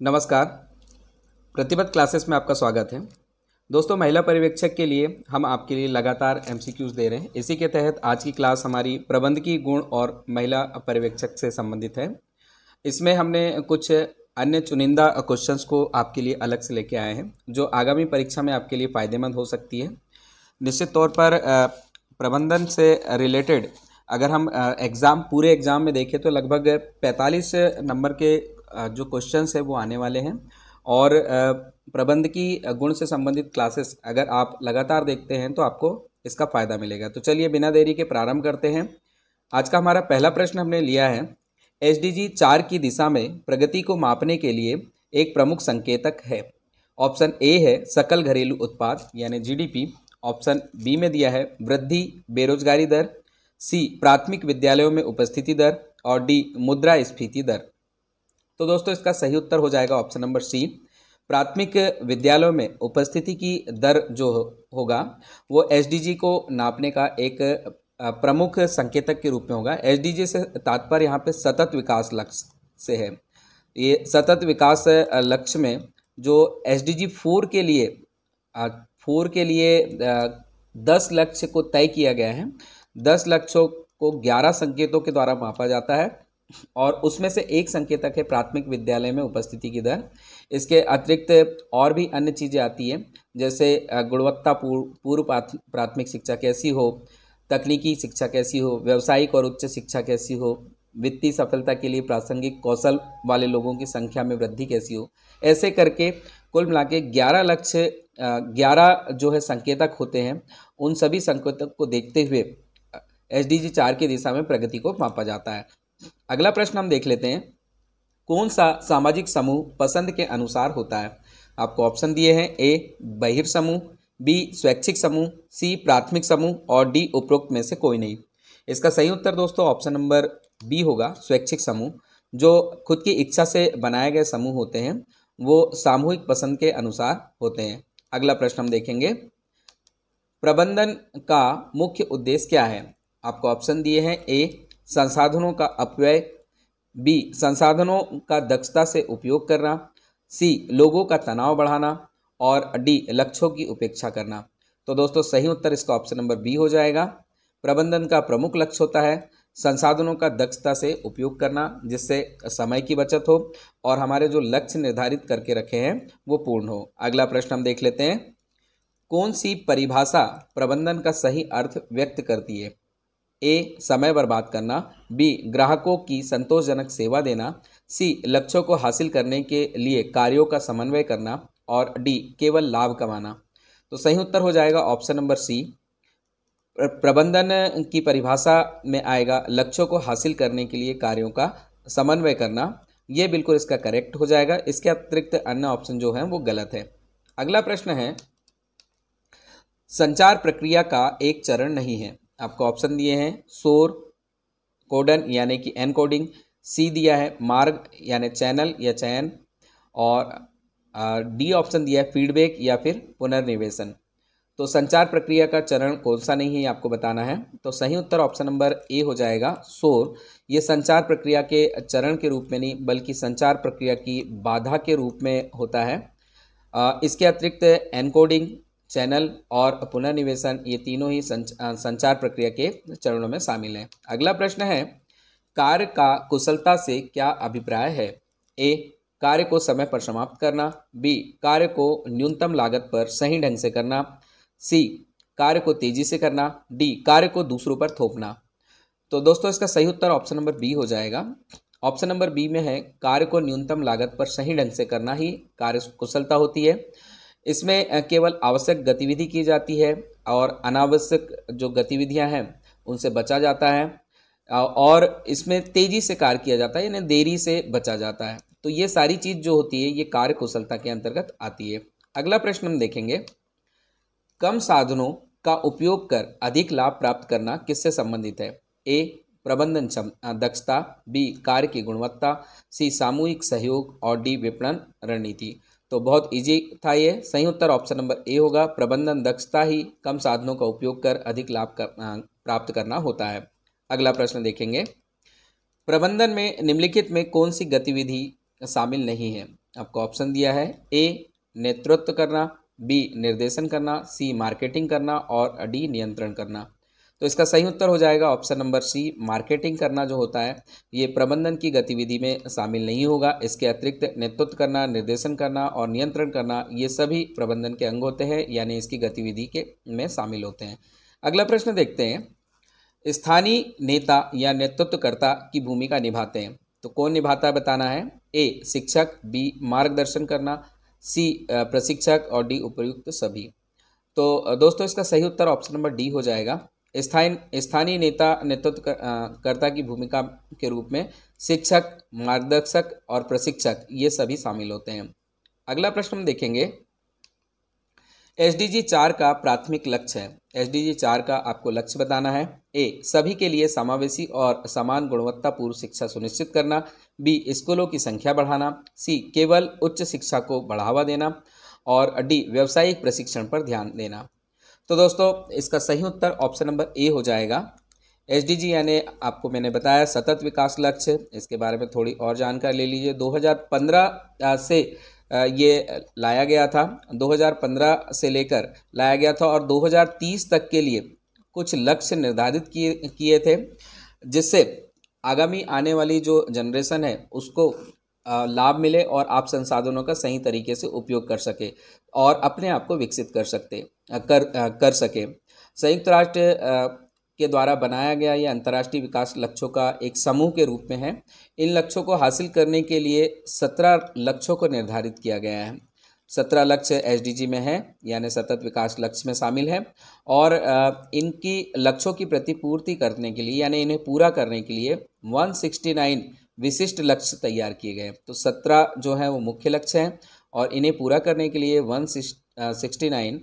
नमस्कार। प्रतिबद्ध क्लासेस में आपका स्वागत है। दोस्तों, महिला पर्यवेक्षक के लिए हम आपके लिए लगातार एमसीक्यूज दे रहे हैं। इसी के तहत आज की क्लास हमारी प्रबंधकीय गुण और महिला पर्यवेक्षक से संबंधित है। इसमें हमने कुछ अन्य चुनिंदा क्वेश्चंस को आपके लिए अलग से लेके आए हैं जो आगामी परीक्षा में आपके लिए फ़ायदेमंद हो सकती है। निश्चित तौर पर प्रबंधन से रिलेटेड अगर हम पूरे एग्ज़ाम में देखें तो लगभग 45 नंबर के जो क्वेश्चंस है वो आने वाले हैं। और प्रबंधकीय गुण से संबंधित क्लासेस अगर आप लगातार देखते हैं तो आपको इसका फ़ायदा मिलेगा। तो चलिए बिना देरी के प्रारंभ करते हैं। आज का हमारा पहला प्रश्न हमने लिया है, एसडीजी 4 की दिशा में प्रगति को मापने के लिए एक प्रमुख संकेतक है। ऑप्शन ए है सकल घरेलू उत्पाद यानी जीडीपी। ऑप्शन बी में दिया है वृद्धि बेरोजगारी दर, सी प्राथमिक विद्यालयों में उपस्थिति दर और डी मुद्रास्फीति दर। तो दोस्तों इसका सही उत्तर हो जाएगा ऑप्शन नंबर सी। प्राथमिक विद्यालयों में उपस्थिति की दर जो होगा वो एसडीजी को नापने का एक प्रमुख संकेतक के रूप में होगा। एसडीजी से तात्पर्य यहाँ पे सतत विकास लक्ष्य से है। ये सतत विकास लक्ष्य में जो एसडीजी 4 के लिए 10 लक्ष्य को तय किया गया है। 10 लक्ष्यों को 11 संकेतों के द्वारा मापा जाता है और उसमें से एक संकेतक है प्राथमिक विद्यालय में उपस्थिति की दर। इसके अतिरिक्त और भी अन्य चीज़ें आती हैं, जैसे गुणवत्ता पूर्व प्राथमिक शिक्षा कैसी हो, तकनीकी शिक्षा कैसी हो, व्यावसायिक और उच्च शिक्षा कैसी हो, वित्तीय सफलता के लिए प्रासंगिक कौशल वाले लोगों की संख्या में वृद्धि कैसी हो। ऐसे करके कुल मिला के 11 जो है संकेतक होते हैं। उन सभी संकेतक को देखते हुए एसडीजी 4 की दिशा में प्रगति को मापा जाता है। अगला प्रश्न हम देख लेते हैं, कौन सा सामाजिक समूह पसंद के अनुसार होता है। आपको ऑप्शन दिए हैं, ए बहिर समूह, बी स्वैच्छिक समूह, सी प्राथमिक समूह और डी उपरोक्त में से कोई नहीं। इसका सही उत्तर दोस्तों ऑप्शन नंबर बी होगा, स्वैच्छिक समूह। जो खुद की इच्छा से बनाए गए समूह होते हैं वो सामूहिक पसंद के अनुसार होते हैं। अगला प्रश्न हम देखेंगे, प्रबंधन का मुख्य उद्देश्य क्या है। आपको ऑप्शन दिए हैं, ए संसाधनों का अपव्यय, बी संसाधनों का दक्षता से उपयोग करना, सी लोगों का तनाव बढ़ाना और डी लक्ष्यों की उपेक्षा करना। तो दोस्तों सही उत्तर इसका ऑप्शन नंबर बी हो जाएगा। प्रबंधन का प्रमुख लक्ष्य होता है संसाधनों का दक्षता से उपयोग करना, जिससे समय की बचत हो और हमारे जो लक्ष्य निर्धारित करके रखे हैं वो पूर्ण हो। अगला प्रश्न हम देख लेते हैं, कौन सी परिभाषा प्रबंधन का सही अर्थ व्यक्त करती है। ए समय बर्बाद करना, बी ग्राहकों की संतोषजनक सेवा देना, सी लक्ष्यों को हासिल करने के लिए कार्यों का समन्वय करना और डी केवल लाभ कमाना। तो सही उत्तर हो जाएगा ऑप्शन नंबर सी। प्रबंधन की परिभाषा में आएगा लक्ष्यों को हासिल करने के लिए कार्यों का समन्वय करना। ये बिल्कुल इसका करेक्ट हो जाएगा। इसके अतिरिक्त अन्य ऑप्शन जो हैं वो गलत है। अगला प्रश्न है, संचार प्रक्रिया का एक चरण नहीं है। आपको ऑप्शन दिए हैं, शोर कोडन यानी कि एनकोडिंग, सी दिया है मार्ग यानी चैनल या चयन, और डी ऑप्शन दिया है फीडबैक या फिर पुनर्निवेशन। तो संचार प्रक्रिया का चरण कौन सा नहीं है आपको बताना है। तो सही उत्तर ऑप्शन नंबर ए हो जाएगा, शोर। ये संचार प्रक्रिया के चरण के रूप में नहीं बल्कि संचार प्रक्रिया की बाधा के रूप में होता है। इसके अतिरिक्त एनकोडिंग, चैनल और पुनर्निवेशन ये तीनों ही संचार प्रक्रिया के चरणों में शामिल हैं। अगला प्रश्न है, कार्य का कुशलता से क्या अभिप्राय है। ए कार्य को समय पर समाप्त करना, बी कार्य को न्यूनतम लागत पर सही ढंग से करना, सी कार्य को तेजी से करना, डी कार्य को दूसरों पर थोपना। तो दोस्तों इसका सही उत्तर ऑप्शन नंबर बी हो जाएगा। ऑप्शन नंबर बी में है कार्य को न्यूनतम लागत पर सही ढंग से करना ही कार्य कुशलता होती है। इसमें केवल आवश्यक गतिविधि की जाती है और अनावश्यक जो गतिविधियां हैं उनसे बचा जाता है और इसमें तेजी से कार्य किया जाता है यानी देरी से बचा जाता है। तो ये सारी चीज़ जो होती है ये कार्य कुशलता के अंतर्गत आती है। अगला प्रश्न हम देखेंगे, कम साधनों का उपयोग कर अधिक लाभ प्राप्त करना किससे संबंधित है। ए प्रबंधन दक्षता, बी कार्य की गुणवत्ता, सी सामूहिक सहयोग और डी विपणन रणनीति। तो बहुत इजी था ये। सही उत्तर ऑप्शन नंबर ए होगा, प्रबंधन दक्षता ही कम साधनों का उपयोग कर अधिक लाभ प्राप्त करना होता है। अगला प्रश्न देखेंगे, प्रबंधन में निम्नलिखित में कौन सी गतिविधि शामिल नहीं है। आपको ऑप्शन दिया है, ए नेतृत्व करना, बी निर्देशन करना, सी मार्केटिंग करना और डी नियंत्रण करना। तो इसका सही उत्तर हो जाएगा ऑप्शन नंबर सी, मार्केटिंग करना जो होता है ये प्रबंधन की गतिविधि में शामिल नहीं होगा। इसके अतिरिक्त नेतृत्व करना, निर्देशन करना और नियंत्रण करना ये सभी प्रबंधन के अंग होते हैं, यानी इसकी गतिविधि के में शामिल होते हैं। अगला प्रश्न देखते हैं, स्थानीय नेता या नेतृत्वकर्ता की भूमिका निभाते हैं, तो कौन निभाता है बताना है। ए शिक्षक, बी मार्गदर्शन करना, सी प्रशिक्षक और डी उपयुक्त सभी। तो दोस्तों इसका सही उत्तर ऑप्शन नंबर डी हो जाएगा। स्थानीय नेता नेतृत्वकर्ता की भूमिका के रूप में शिक्षक, मार्गदर्शक और प्रशिक्षक ये सभी शामिल होते हैं। अगला प्रश्न हम देखेंगे, SDG 4 का प्राथमिक लक्ष्य है। SDG 4 का आपको लक्ष्य बताना है। ए सभी के लिए समावेशी और समान गुणवत्तापूर्ण शिक्षा सुनिश्चित करना, बी स्कूलों की संख्या बढ़ाना, सी केवल उच्च शिक्षा को बढ़ावा देना और डी व्यावसायिक प्रशिक्षण पर ध्यान देना। तो दोस्तों इसका सही उत्तर ऑप्शन नंबर ए हो जाएगा। SDG यानी आपको मैंने बताया सतत विकास लक्ष्य, इसके बारे में थोड़ी और जानकारी ले लीजिए। 2015 से ये लाया गया था, 2015 से लेकर लाया गया था और 2030 तक के लिए कुछ लक्ष्य निर्धारित किए थे, जिससे आगामी आने वाली जो जनरेशन है उसको लाभ मिले और आप संसाधनों का सही तरीके से उपयोग कर सके और अपने आप को विकसित कर सके। संयुक्त राष्ट्र के द्वारा बनाया गया यह अंतर्राष्ट्रीय विकास लक्ष्यों का एक समूह के रूप में है। इन लक्ष्यों को हासिल करने के लिए 17 लक्ष्यों को निर्धारित किया गया है। 17 लक्ष्य SDG में है, यानी सतत विकास लक्ष्य में शामिल है और इनकी लक्ष्यों की प्रतिपूर्ति करने के लिए यानी इन्हें पूरा करने के लिए 169 विशिष्ट लक्ष्य तैयार किए गए। तो 17 जो है वो मुख्य लक्ष्य हैं और इन्हें पूरा करने के लिए 169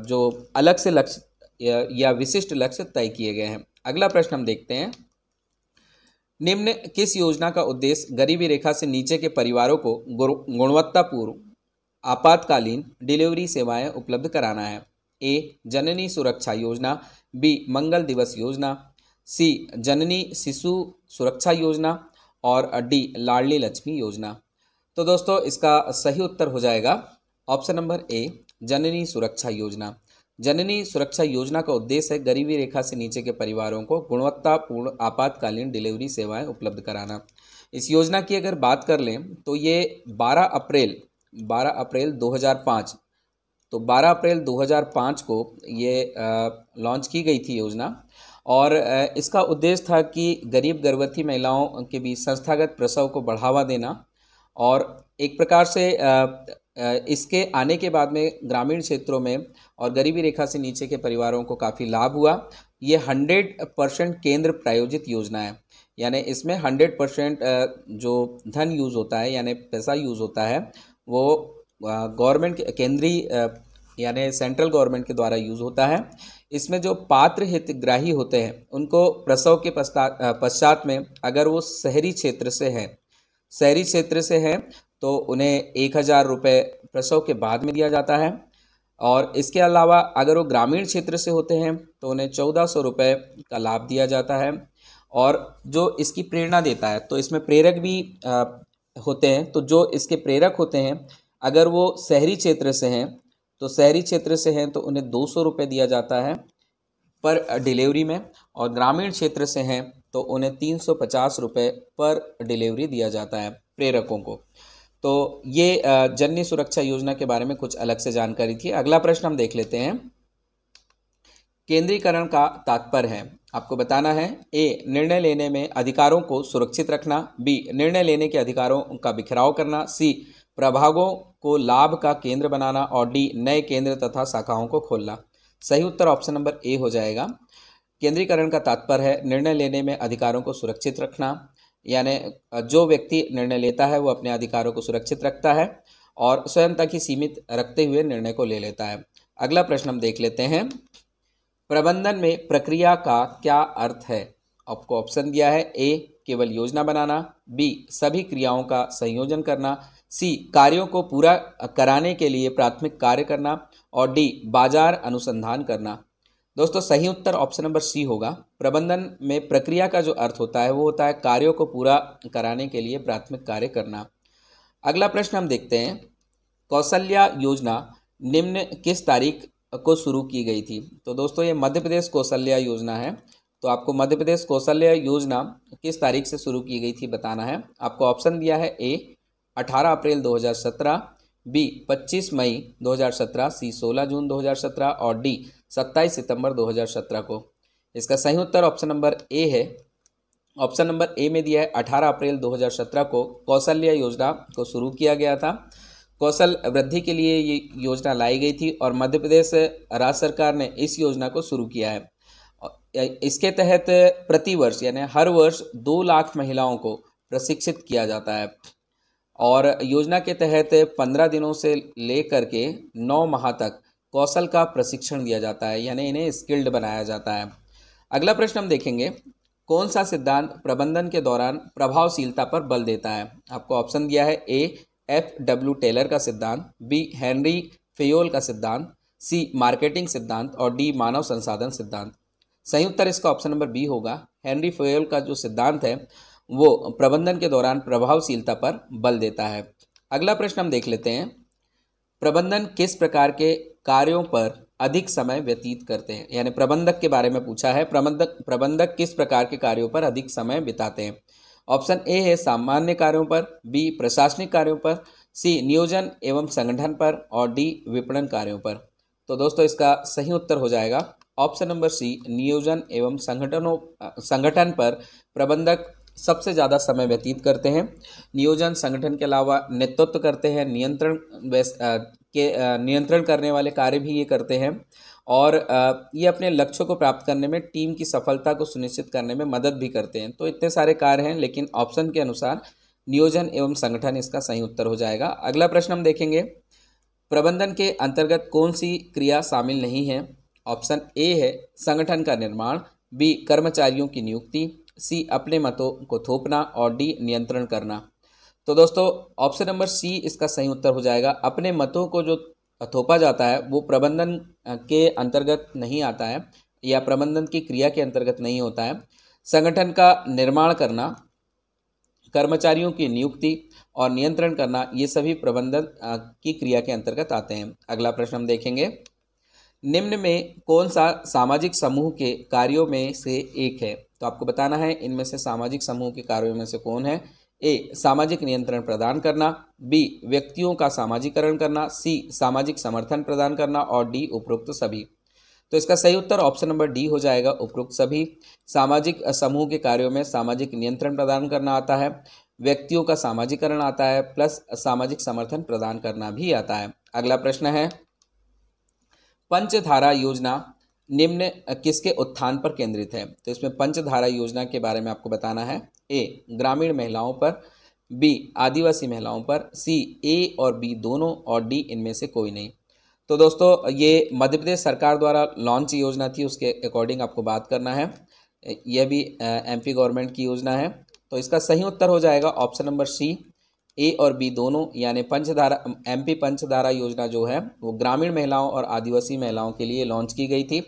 जो अलग से लक्ष्य या विशिष्ट लक्ष्य तय किए गए हैं। अगला प्रश्न हम देखते हैं, निम्न किस योजना का उद्देश्य गरीबी रेखा से नीचे के परिवारों को गुणवत्तापूर्ण आपातकालीन डिलीवरी सेवाएं उपलब्ध कराना है। ए जननी सुरक्षा योजना, बी मंगल दिवस योजना, सी जननी शिशु सुरक्षा योजना और डी लाडली लक्ष्मी योजना। तो दोस्तों इसका सही उत्तर हो जाएगा ऑप्शन नंबर ए जननी सुरक्षा योजना। जननी सुरक्षा योजना का उद्देश्य है गरीबी रेखा से नीचे के परिवारों को गुणवत्तापूर्ण आपातकालीन डिलीवरी सेवाएं उपलब्ध कराना। इस योजना की अगर बात कर लें तो ये 12 अप्रैल 2005 तो 12 अप्रैल 2005 को ये लॉन्च की गई थी योजना और इसका उद्देश्य था कि गरीब गर्भवती महिलाओं के बीच संस्थागत प्रसव को बढ़ावा देना और एक प्रकार से इसके आने के बाद में ग्रामीण क्षेत्रों में और गरीबी रेखा से नीचे के परिवारों को काफ़ी लाभ हुआ। ये 100% केंद्र प्रायोजित योजना है, यानी इसमें 100% जो धन यूज़ होता है यानी पैसा यूज़ होता है वो गवर्नमेंट केंद्रीय यानी सेंट्रल गवर्नमेंट के द्वारा यूज़ होता है। इसमें जो पात्र हितग्राही होते हैं उनको प्रसव के पश्चात में अगर वो शहरी क्षेत्र से हैं तो उन्हें 1000 रुपये प्रसव के बाद में दिया जाता है और इसके अलावा अगर वो ग्रामीण क्षेत्र से होते हैं तो उन्हें 1400 रुपये का लाभ दिया जाता है। और जो इसकी प्रेरणा देता है तो इसमें प्रेरक भी होते हैं, तो जो इसके प्रेरक होते हैं अगर वो शहरी क्षेत्र से हैं तो उन्हें 200 रुपये दिया जाता है पर डिलीवरी में और ग्रामीण क्षेत्र से हैं तो उन्हें 350 रुपये पर डिलीवरी दिया जाता है प्रेरकों को। तो ये जननी सुरक्षा योजना के बारे में कुछ अलग से जानकारी थी। अगला प्रश्न हम देख लेते हैं, केंद्रीकरण का तात्पर्य है। आपको बताना है ए निर्णय लेने में अधिकारों को सुरक्षित रखना, बी निर्णय लेने के अधिकारों का बिखराव करना, सी प्रभागों को लाभ का केंद्र बनाना और डी नए केंद्र तथा शाखाओं को खोलना। सही उत्तर ऑप्शन नंबर ए हो जाएगा। केंद्रीकरण का तात्पर्य है निर्णय लेने में अधिकारों को सुरक्षित रखना, यानी जो व्यक्ति निर्णय लेता है वो अपने अधिकारों को सुरक्षित रखता है और स्वयं तक ही सीमित रखते हुए निर्णय को ले लेता है। अगला प्रश्न हम देख लेते हैं, प्रबंधन में प्रक्रिया का क्या अर्थ है। आपको ऑप्शन दिया है ए केवल योजना बनाना, बी सभी क्रियाओं का संयोजन करना, सी कार्यों को पूरा कराने के लिए प्राथमिक कार्य करना और डी बाजार अनुसंधान करना। दोस्तों सही उत्तर ऑप्शन नंबर सी होगा। प्रबंधन में प्रक्रिया का जो अर्थ होता है वो होता है कार्यों को पूरा कराने के लिए प्राथमिक कार्य करना। अगला प्रश्न हम देखते हैं, कौशल्या योजना निम्न किस तारीख को शुरू की गई थी। तो दोस्तों ये मध्य प्रदेश कौशल्या योजना है। तो आपको मध्य प्रदेश कौशल्या योजना किस तारीख से शुरू की गई थी बताना है। आपको ऑप्शन दिया है ए 18 अप्रैल 2017, बी 25 मई 2017, सी 16 जून 2017 और डी 27 सितंबर 2017 को। इसका सही उत्तर ऑप्शन नंबर ए है। ऑप्शन नंबर ए में दिया है 18 अप्रैल 2017 को कौशल्या योजना को शुरू किया गया था। कौशल वृद्धि के लिए ये योजना लाई गई थी और मध्य प्रदेश राज्य सरकार ने इस योजना को शुरू किया है। इसके तहत प्रतिवर्ष यानी हर वर्ष 2 लाख महिलाओं को प्रशिक्षित किया जाता है और योजना के तहत 15 दिनों से लेकर के 9 माह तक कौशल का प्रशिक्षण दिया जाता है, यानी इन्हें स्किल्ड बनाया जाता है। अगला प्रश्न हम देखेंगे, कौन सा सिद्धांत प्रबंधन के दौरान प्रभावशीलता पर बल देता है। आपको ऑप्शन दिया है ए FW टेलर का सिद्धांत, बी हेनरी फेयोल का सिद्धांत, सी मार्केटिंग सिद्धांत और डी मानव संसाधन सिद्धांत। सही उत्तर इसका ऑप्शन नंबर बी होगा। हेनरी फेयोल का जो सिद्धांत है वो प्रबंधन के दौरान प्रभावशीलता पर बल देता है। अगला प्रश्न हम देख लेते हैं, प्रबंधन किस प्रकार के कार्यों पर अधिक समय व्यतीत करते हैं, यानी प्रबंधक के बारे में पूछा है। प्रबंधक किस प्रकार के कार्यों पर अधिक समय बिताते हैं। ऑप्शन ए है सामान्य कार्यों पर, बी प्रशासनिक कार्यों पर, सी नियोजन एवं संगठन पर और डी विपणन कार्यों पर। तो दोस्तों इसका सही उत्तर हो जाएगा ऑप्शन नंबर सी, नियोजन एवं संगठन पर प्रबंधक सबसे ज़्यादा समय व्यतीत करते हैं। नियोजन संगठन के अलावा नेतृत्व करते हैं, नियंत्रण करने वाले कार्य भी ये करते हैं और ये अपने लक्ष्यों को प्राप्त करने में टीम की सफलता को सुनिश्चित करने में मदद भी करते हैं। तो इतने सारे कार्य हैं, लेकिन ऑप्शन के अनुसार नियोजन एवं संगठन इसका सही उत्तर हो जाएगा। अगला प्रश्न हम देखेंगे, प्रबंधन के अंतर्गत कौन सी क्रिया शामिल नहीं है। ऑप्शन ए है संगठन का निर्माण, बी कर्मचारियों की नियुक्ति, सी अपने मतों को थोपना और डी नियंत्रण करना। तो दोस्तों ऑप्शन नंबर सी इसका सही उत्तर हो जाएगा। अपने मतों को जो थोपा जाता है वो प्रबंधन के अंतर्गत नहीं आता है या प्रबंधन की क्रिया के अंतर्गत नहीं होता है। संगठन का निर्माण करना, कर्मचारियों की नियुक्ति और नियंत्रण करना, ये सभी प्रबंधन की क्रिया के अंतर्गत आते हैं। अगला प्रश्न हम देखेंगे, निम्न में कौन सा सामाजिक समूह के कार्यों में से एक है। तो आपको बताना है इनमें से सामाजिक समूह के कार्यों में से कौन है। ए सामाजिक नियंत्रण प्रदान करना, बी व्यक्तियों का सामाजिकरण करना, सी सामाजिक समर्थन प्रदान करना और डी उपरोक्त सभी। तो इसका सही उत्तर ऑप्शन नंबर डी हो जाएगा, उपरोक्त सभी। सामाजिक समूह के कार्यों में सामाजिक नियंत्रण प्रदान करना आता है, व्यक्तियों का सामाजिकरण आता है, प्लस सामाजिक समर्थन प्रदान करना भी आता है। अगला प्रश्न है, पंचधारा योजना निम्न किसके उत्थान पर केंद्रित है। तो इसमें पंचधारा योजना के बारे में आपको बताना है। ए ग्रामीण महिलाओं पर, बी आदिवासी महिलाओं पर, सी ए और बी दोनों और डी इनमें से कोई नहीं। तो दोस्तों ये मध्य प्रदेश सरकार द्वारा लॉन्च योजना थी, उसके अकॉर्डिंग आपको बात करना है। यह भी एमपी गवर्नमेंट की योजना है। तो इसका सही उत्तर हो जाएगा ऑप्शन नंबर सी, ए और बी दोनों, यानी पंचधारा एमपी पंचधारा योजना जो है वो ग्रामीण महिलाओं और आदिवासी महिलाओं के लिए लॉन्च की गई थी।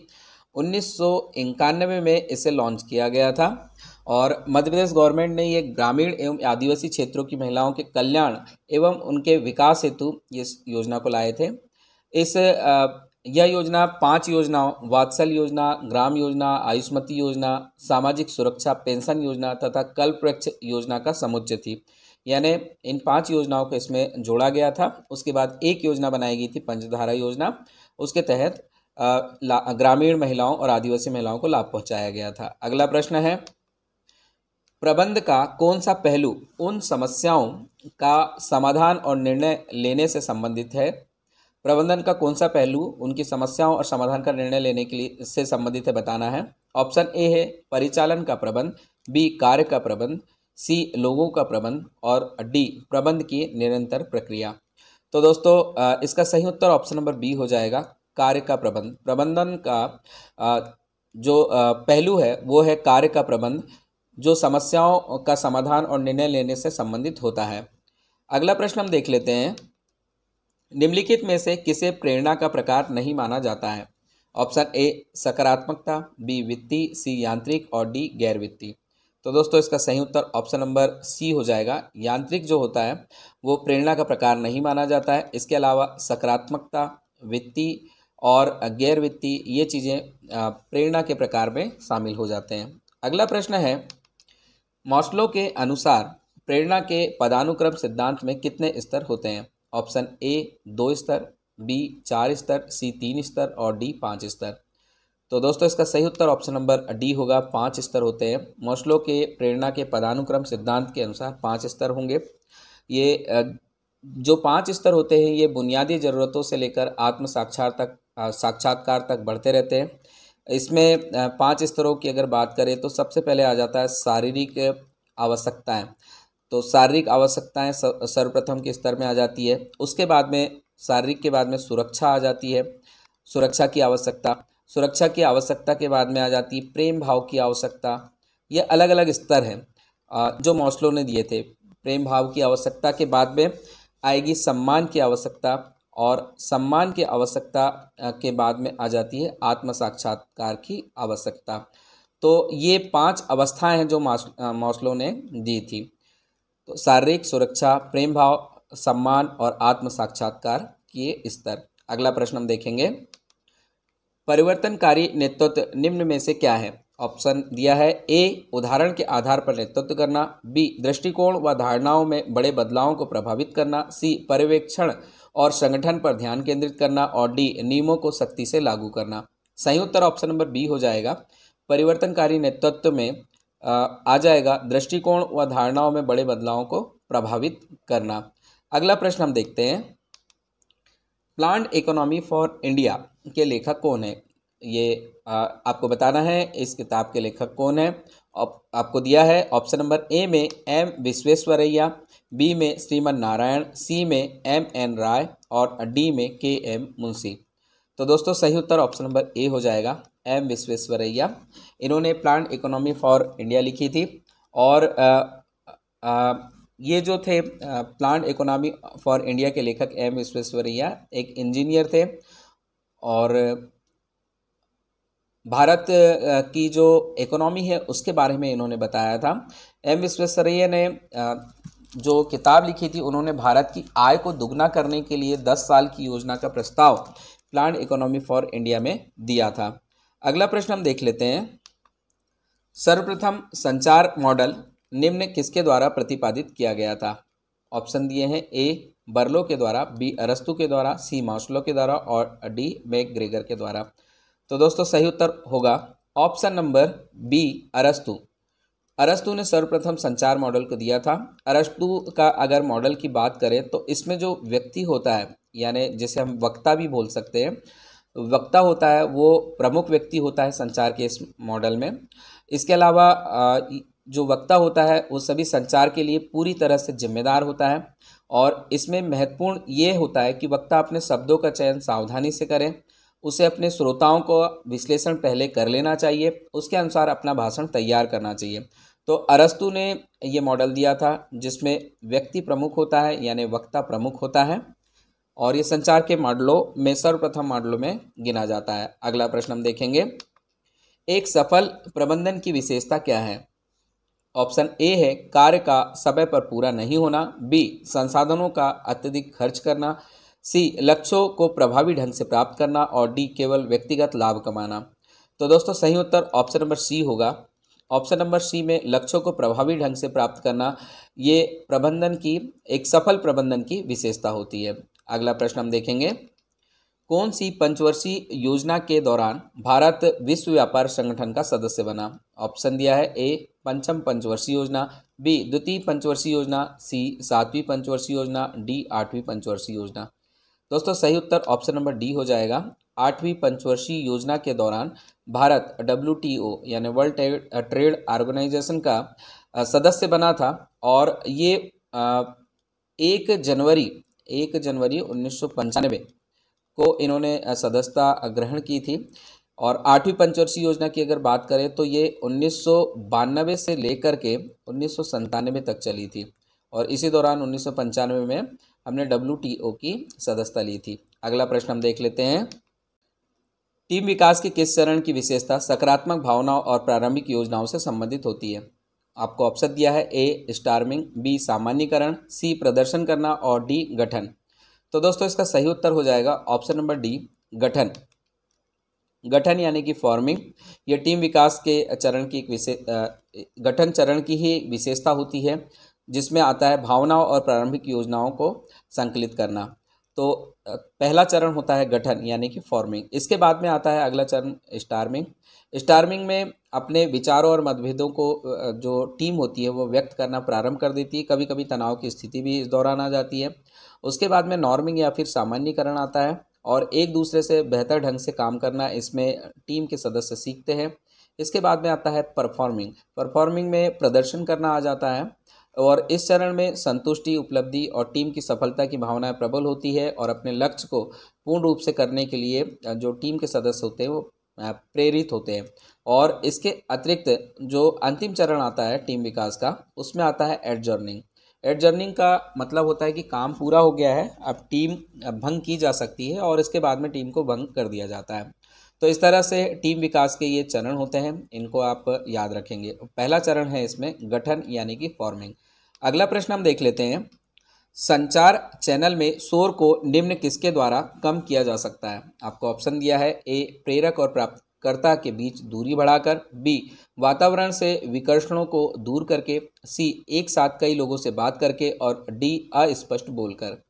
1991 में इसे लॉन्च किया गया था और मध्य प्रदेश गवर्नमेंट ने ये ग्रामीण एवं आदिवासी क्षेत्रों की महिलाओं के कल्याण एवं उनके विकास हेतु इस योजना को लाए थे। यह योजना 5 योजनाओं, वात्सल्य योजना, ग्राम योजना, आयुष्मती योजना, सामाजिक सुरक्षा पेंशन योजना तथा कल्पवृक्ष योजना का समुच्चय थी। यानी इन 5 योजनाओं को इसमें जोड़ा गया था। उसके बाद एक योजना बनाई गई थी पंचधारा योजना, उसके तहत ग्रामीण महिलाओं और आदिवासी महिलाओं को लाभ पहुंचाया गया था। अगला प्रश्न है, प्रबंध का कौन सा पहलू उन समस्याओं का समाधान और निर्णय लेने से संबंधित है। प्रबंधन का कौन सा पहलू उनकी समस्याओं और समाधान का निर्णय लेने के लिए से संबंधित है बताना है। ऑप्शन ए है परिचालन का प्रबंध, बी कार्य का प्रबंध, सी लोगों का प्रबंध और डी प्रबंध की निरंतर प्रक्रिया। तो दोस्तों इसका सही उत्तर ऑप्शन नंबर बी हो जाएगा, कार्य का प्रबंध। प्रबंधन का जो पहलू है वो है कार्य का प्रबंध, जो समस्याओं का समाधान और निर्णय लेने से संबंधित होता है। अगला प्रश्न हम देख लेते हैं, निम्नलिखित में से किसे प्रेरणा का प्रकार नहीं माना जाता है। ऑप्शन ए सकारात्मकता, बी वित्तीय, सी यांत्रिक और डी गैर वित्तीय। तो दोस्तों इसका सही उत्तर ऑप्शन नंबर सी हो जाएगा। यांत्रिक जो होता है वो प्रेरणा का प्रकार नहीं माना जाता है। इसके अलावा सकारात्मकता, वित्तीय और गैर वित्तीय ये चीज़ें प्रेरणा के प्रकार में शामिल हो जाते हैं। अगला प्रश्न है, मास्लो के अनुसार प्रेरणा के पदानुक्रम सिद्धांत में कितने स्तर होते हैं? ऑप्शन ए 2 स्तर, बी 4 स्तर, सी 3 स्तर और डी 5 स्तर। तो दोस्तों इसका सही उत्तर ऑप्शन नंबर डी होगा, 5 स्तर होते हैं। मास्लो के प्रेरणा के पदानुक्रम सिद्धांत के अनुसार 5 स्तर होंगे। ये जो 5 स्तर होते हैं ये बुनियादी ज़रूरतों से लेकर आत्म साक्षात्कार तक बढ़ते रहते हैं। इसमें 5 स्तरों की अगर बात करें तो सबसे पहले आ जाता है शारीरिक आवश्यकताएं। तो शारीरिक आवश्यकताएं सर्वप्रथम के स्तर में आ जाती है। उसके बाद में शारीरिक के बाद में सुरक्षा आ जाती है, सुरक्षा की आवश्यकता। सुरक्षा की आवश्यकता के बाद में आ जाती है प्रेम भाव की आवश्यकता। ये अलग अलग स्तर हैं जो मास्लो ने दिए थे। प्रेम भाव की आवश्यकता के बाद में आएगी सम्मान की आवश्यकता, और सम्मान की आवश्यकता के बाद में आ जाती है आत्म साक्षात्कार की आवश्यकता। तो ये 5 अवस्थाएं हैं जो मास्लो ने दी थी। तो शारीरिक, सुरक्षा, प्रेम भाव, सम्मान और आत्म साक्षात्कार के स्तर। अगला प्रश्न हम देखेंगे, परिवर्तनकारी नेतृत्व निम्न में से क्या है? ऑप्शन दिया है, ए उदाहरण के आधार पर नेतृत्व करना, बी दृष्टिकोण व धारणाओं में बड़े बदलावों को प्रभावित करना, सी पर्यवेक्षण और संगठन पर ध्यान केंद्रित करना और डी नियमों को सख्ती से लागू करना। सही उत्तर ऑप्शन नंबर बी हो जाएगा। परिवर्तनकारी नेतृत्व में आ जाएगा दृष्टिकोण व धारणाओं में बड़े बदलावों को प्रभावित करना। अगला प्रश्न हम देखते हैं, प्लान्ड इकोनॉमी फॉर इंडिया के लेखक कौन है? ये आपको बताना है इस किताब के लेखक कौन है। आपको दिया है ऑप्शन नंबर ए में एम विश्वेश्वरैया, बी में श्रीमन नारायण, सी में एम एन राय और डी में के एम मुंशी। तो दोस्तों सही उत्तर ऑप्शन नंबर ए हो जाएगा, एम विश्वेश्वरैया। इन्होंने प्लान्ड इकोनॉमी फॉर इंडिया लिखी थी। और ये जो थे प्लान्ड इकोनॉमी फॉर इंडिया के लेखक एम विश्वेश्वरैया एक इंजीनियर थे, और भारत की जो इकोनॉमी है उसके बारे में इन्होंने बताया था। एम विश्वेश्वरैया ने जो किताब लिखी थी, उन्होंने भारत की आय को दुगना करने के लिए 10 साल की योजना का प्रस्ताव प्लान्ड इकोनॉमी फॉर इंडिया में दिया था। अगला प्रश्न हम देख लेते हैं, सर्वप्रथम संचार मॉडल निम्न किसके द्वारा प्रतिपादित किया गया था? ऑप्शन दिए हैं, ए बर्लो के द्वारा, बी अरस्तु के द्वारा, सी मास्लो के द्वारा और डी मैकग्रेगर के द्वारा। तो दोस्तों सही उत्तर होगा ऑप्शन नंबर बी अरस्तु। अरस्तु ने सर्वप्रथम संचार मॉडल को दिया था। अरस्तु का अगर मॉडल की बात करें तो इसमें जो व्यक्ति होता है, यानी जिसे हम वक्ता भी बोल सकते हैं, वक्ता होता है वो प्रमुख व्यक्ति होता है संचार के इस मॉडल में। इसके अलावा जो वक्ता होता है वो सभी संचार के लिए पूरी तरह से जिम्मेदार होता है, और इसमें महत्वपूर्ण ये होता है कि वक्ता अपने शब्दों का चयन सावधानी से करें, उसे अपने श्रोताओं को विश्लेषण पहले कर लेना चाहिए, उसके अनुसार अपना भाषण तैयार करना चाहिए। तो अरस्तु ने ये मॉडल दिया था जिसमें व्यक्ति प्रमुख होता है, यानी वक्ता प्रमुख होता है, और ये संचार के मॉडलों में सर्वप्रथम मॉडलों में गिना जाता है। अगला प्रश्न हम देखेंगे, एक सफल प्रबंधन की विशेषता क्या है? ऑप्शन ए है कार्य का समय पर पूरा नहीं होना, बी संसाधनों का अत्यधिक खर्च करना, सी लक्ष्यों को प्रभावी ढंग से प्राप्त करना और डी केवल व्यक्तिगत लाभ कमाना। तो दोस्तों सही उत्तर ऑप्शन नंबर सी होगा। ऑप्शन नंबर सी में लक्ष्यों को प्रभावी ढंग से प्राप्त करना ये प्रबंधन की, एक सफल प्रबंधन की विशेषता होती है। अगला प्रश्न हम देखेंगे, कौन सी पंचवर्षीय योजना के दौरान भारत विश्व व्यापार संगठन का सदस्य बना? ऑप्शन दिया है, ए पंचम पंचवर्षीय योजना, बी द्वितीय पंचवर्षीय योजना, सी 7वीं पंचवर्षीय योजना, डी 8वीं पंचवर्षीय योजना। दोस्तों सही उत्तर ऑप्शन नंबर डी हो जाएगा। 8वीं पंचवर्षीय योजना के दौरान भारत WTO यानी वर्ल्ड ट्रेड ऑर्गेनाइजेशन का सदस्य बना था, और ये 1 जनवरी 1995 को इन्होंने सदस्यता ग्रहण की थी। और 8वीं पंचवर्षीय योजना की अगर बात करें तो ये 1992 से लेकर के 1997 तक चली थी, और इसी दौरान 1995 में हमने WTO की सदस्यता ली थी। अगला प्रश्न हम देख लेते हैं, टीम विकास के किस चरण की विशेषता सकारात्मक भावनाओं और प्रारंभिक योजनाओं से संबंधित होती है? आपको ऑप्शन दिया है ए स्टार्मिंग, बी सामान्यीकरण, सी प्रदर्शन करना और डी गठन। तो दोस्तों इसका सही उत्तर हो जाएगा ऑप्शन नंबर डी गठन। गठन यानी कि फॉर्मिंग, ये टीम विकास के चरण की गठन चरण की ही विशेषता होती है, जिसमें आता है भावनाओं और प्रारंभिक योजनाओं को संकलित करना। तो पहला चरण होता है गठन यानी कि फॉर्मिंग। इसके बाद में आता है अगला चरण स्टार्मिंग। स्टार्मिंग में अपने विचारों और मतभेदों को जो टीम होती है वो व्यक्त करना प्रारंभ कर देती है। कभी कभी तनाव की स्थिति भी इस दौरान आ जाती है। उसके बाद में नॉर्मिंग या फिर सामान्यीकरण आता है और एक दूसरे से बेहतर ढंग से काम करना, इसमें टीम के सदस्य सीखते हैं। इसके बाद में आता है परफॉर्मिंग। परफॉर्मिंग में प्रदर्शन करना आ जाता है और इस चरण में संतुष्टि, उपलब्धि और टीम की सफलता की भावनाएं प्रबल होती है और अपने लक्ष्य को पूर्ण रूप से करने के लिए जो टीम के सदस्य होते हैं वो प्रेरित होते हैं। और इसके अतिरिक्त जो अंतिम चरण आता है टीम विकास का, उसमें आता है एडजर्निंग। एडजर्निंग का मतलब होता है कि काम पूरा हो गया है, अब टीम भंग की जा सकती है और इसके बाद में टीम को भंग कर दिया जाता है। तो इस तरह से टीम विकास के ये चरण होते हैं, इनको आप याद रखेंगे। पहला चरण है इसमें गठन यानी कि फॉर्मिंग। अगला प्रश्न हम देख लेते हैं। संचार चैनल में शोर को निम्न किसके द्वारा कम किया जा सकता है? आपको ऑप्शन दिया है ए प्रेरक और प्राप्तकर्ता के बीच दूरी बढ़ाकर, बी वातावरण से विकर्षणों को दूर करके, सी एक साथ कई लोगों से बात करके और डी अस्पष्ट बोलकर।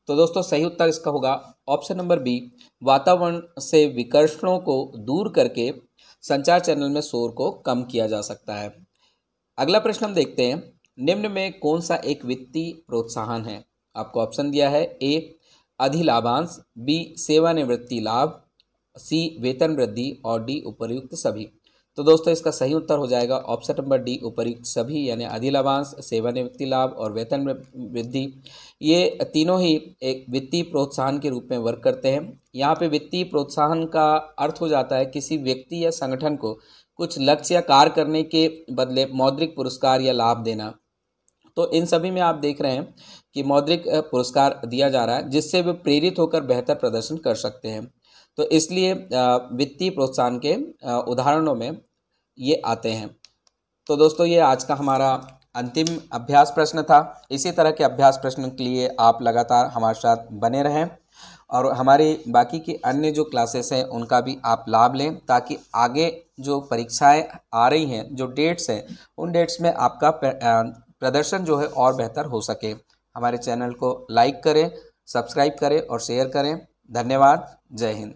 तो दोस्तों सही उत्तर इसका होगा ऑप्शन नंबर बी, वातावरण से विकर्षणों को दूर करके संचार चैनल में शोर को कम किया जा सकता है। अगला प्रश्न हम देखते हैं। निम्न में कौन सा एक वित्तीय प्रोत्साहन है? आपको ऑप्शन दिया है ए अधिलाभांश, बी सेवानिवृत्ति लाभ, सी वेतन वृद्धि और डी उपर्युक्त सभी। तो दोस्तों इसका सही उत्तर हो जाएगा ऑप्शन नंबर डी उपर्युक्त सभी, यानी अधिलाभांश, सेवानिवृत्ति लाभ और वेतन वृद्धि। ये तीनों ही एक वित्तीय प्रोत्साहन के रूप में वर्क करते हैं। यहाँ पे वित्तीय प्रोत्साहन का अर्थ हो जाता है किसी व्यक्ति या संगठन को कुछ लक्ष्य या कार्य करने के बदले मौद्रिक पुरस्कार या लाभ देना। तो इन सभी में आप देख रहे हैं कि मौद्रिक पुरस्कार दिया जा रहा है, जिससे वे प्रेरित होकर बेहतर प्रदर्शन कर सकते हैं। तो इसलिए वित्तीय प्रोत्साहन के उदाहरणों में ये आते हैं। तो दोस्तों ये आज का हमारा अंतिम अभ्यास प्रश्न था। इसी तरह के अभ्यास प्रश्न के लिए आप लगातार हमारे साथ बने रहें और हमारी बाकी की अन्य जो क्लासेस हैं उनका भी आप लाभ लें, ताकि आगे जो परीक्षाएं आ रही हैं, जो डेट्स हैं, उन डेट्स में आपका प्रदर्शन जो है और बेहतर हो सके। हमारे चैनल को लाइक करें, सब्सक्राइब करें और शेयर करें। धन्यवाद। जय हिंद।